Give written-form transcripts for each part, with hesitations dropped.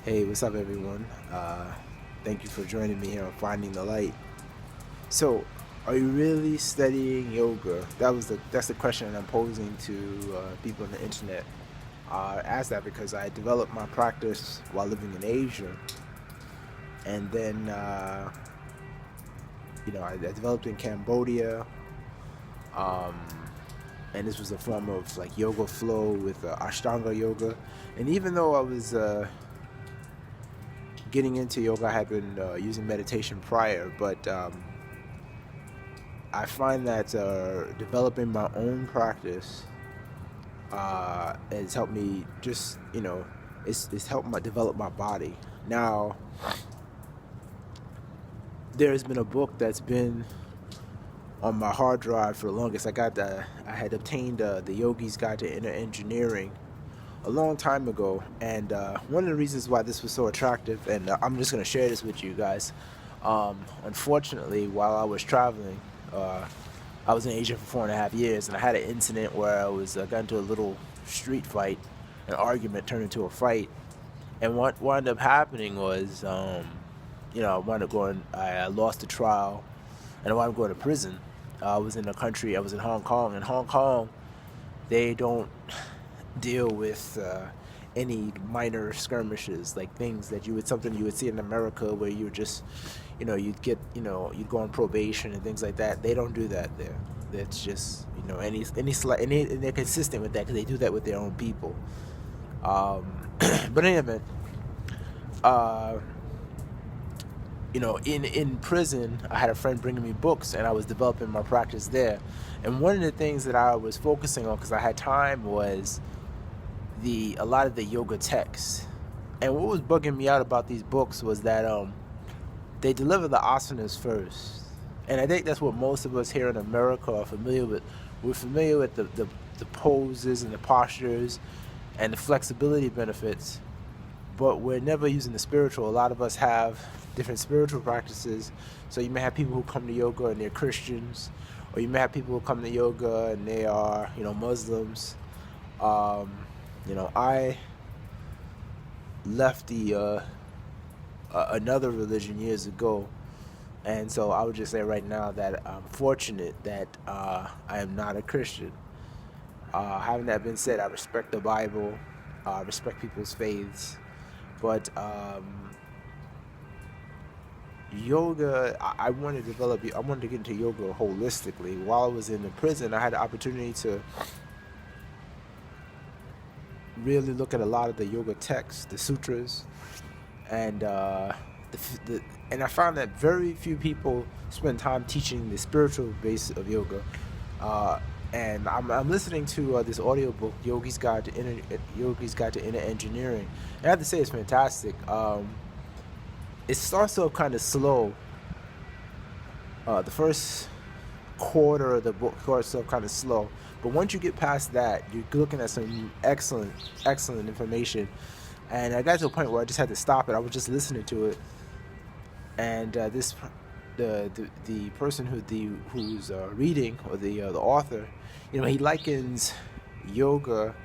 Hey, what's up, everyone? Thank you for joining me here on Finding the Light. So, are you really studying yoga? That's the question I'm posing to people on the internet. I asked that because I developed my practice while living in Asia, and then I developed in Cambodia, um, and this was a form of like yoga flow with Ashtanga yoga. And even though I was getting into yoga, I had been using meditation prior, but I find that developing my own practice has helped me it's helped develop my body. Now, there's been a book that's been on my hard drive for the longest. I had obtained the Yogi's Guide to Inner Engineering a long time ago, and one of the reasons why this was so attractive, and I'm just going to share this with you guys. Unfortunately, while I was traveling, I was in Asia for 4.5 years, and I had an incident where I was got into a little street fight. An argument turned into a fight, and what wound up happening was, I wound up going. I lost the trial, and I wound up going to prison. I was in a country. I was in Hong Kong. In Hong Kong, they don't deal with any minor skirmishes, like things that something you would see in America, where you just, you'd go on probation and things like that. They don't do that there. That's just, any slight, and they're consistent with that because they do that with their own people. But in any event, uh, in prison, I had a friend bringing me books, and I was developing my practice there. And one of the things that I was focusing on, because I had time, was a lot of the yoga texts. And what was bugging me out about these books was that they deliver the asanas first. And I think that's what most of us here in America are familiar with. We're familiar with the poses and the postures and the flexibility benefits, but we're never using the spiritual. A lot of us have different spiritual practices. So you may have people who come to yoga and they're Christians, or you may have people who come to yoga and they are, Muslims. I left the another religion years ago, and so I would just say right now that I'm fortunate that I am not a Christian. Having that been said, I respect the Bible, I respect people's faiths, but yoga, I wanted to develop. I wanted to get into yoga holistically. While I was in the prison, I had the opportunity to really look at a lot of the yoga texts, the sutras, and and I found that very few people spend time teaching the spiritual base of yoga. And I'm listening to this audiobook, Yogi's Guide to Inner Engineering. And I have to say, it's fantastic. It starts off kind of slow. The first quarter of the book starts off kind of slow, but once you get past that, you're looking at some excellent information. And I got to a point where I just had to stop it. I was just listening to it, and the person who's reading, or the author, he likens yoga,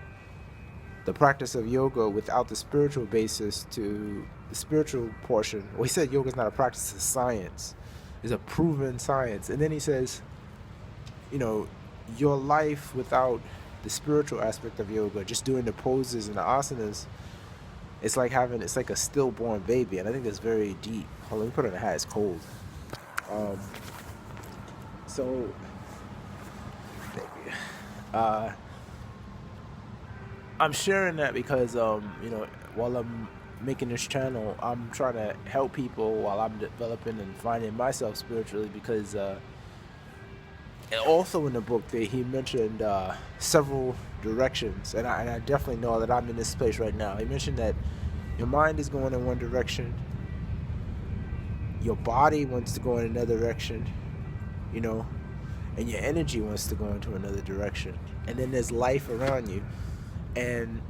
the practice of yoga without the spiritual basis, to the spiritual portion. Well, he said yoga is not a practice, it's a science. It's a proven science. And then he says, your life without the spiritual aspect of yoga, just doing the poses and the asanas, it's like a stillborn baby. And I think that's very deep. Hold on, let me put on a hat, it's cold. Um, so, thank you. I'm sharing that because, while I'm making this channel, I'm trying to help people while I'm developing and finding myself spiritually, because and also in the book he mentioned several directions, and I definitely know that I'm in this place right now. He mentioned that your mind is going in one direction, your body wants to go in another direction, and your energy wants to go into another direction, and then there's life around you, and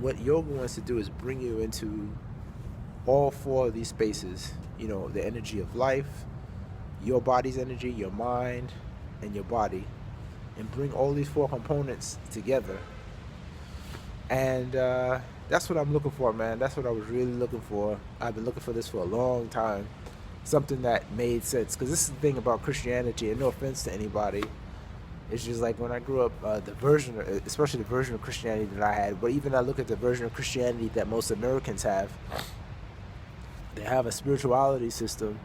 what yoga wants to do is bring you into all four of these spaces. The energy of life, your body's energy, your mind, and your body, and bring all these four components together. And that's what I'm looking for, man. That's what I was really looking for. I've been looking for this for a long time. Something that made sense. Because this is the thing about Christianity, and no offense to anybody. It's just like when I grew up, the version, especially the version of Christianity that I had, but even I look at the version of Christianity that most Americans have, they have a spirituality system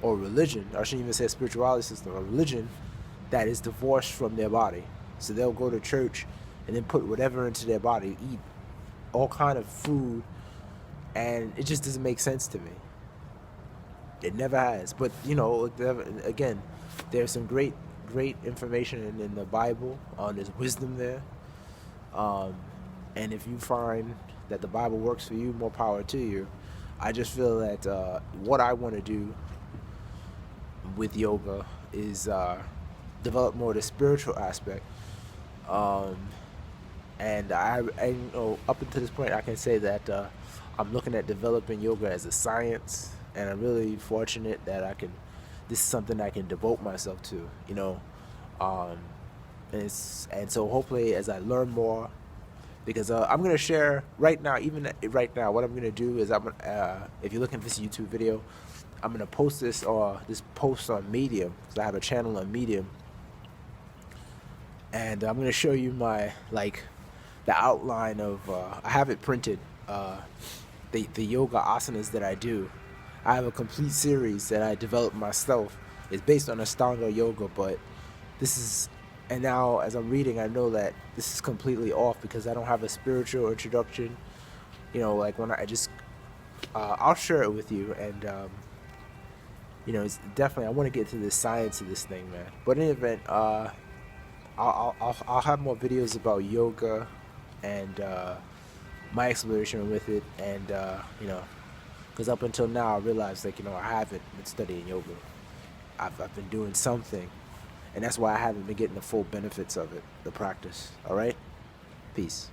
or religion, I shouldn't even say spirituality system, a religion that is divorced from their body. So they'll go to church and then put whatever into their body, eat all kind of food, and it just doesn't make sense to me. It never has. But again, there's some great information in the Bible. There's wisdom there, and if you find that the Bible works for you, more power to you. I just feel that what I want to do with yoga is develop more of the spiritual aspect. And up until this point, I can say that I'm looking at developing yoga as a science, and I'm really fortunate that this is something I can devote myself to, and so hopefully as I learn more, because I'm going to share right now, what I'm going to do is if you're looking at this YouTube video, I'm going to post this post on Medium, because I have a channel on Medium, and I'm going to show you my, the outline of, I have it printed, the yoga asanas that I do. I have a complete series that I developed myself. It's based on Ashtanga yoga, but and now as I'm reading, I know that this is completely off because I don't have a spiritual introduction. When I'll share it with you, and it's definitely, I want to get to the science of this thing, man. But in any event, I'll have more videos about yoga and my exploration with it, and because up until now I realized I haven't been studying yoga. I've been doing something, and that's why I haven't been getting the full benefits of it, the practice. All right, peace.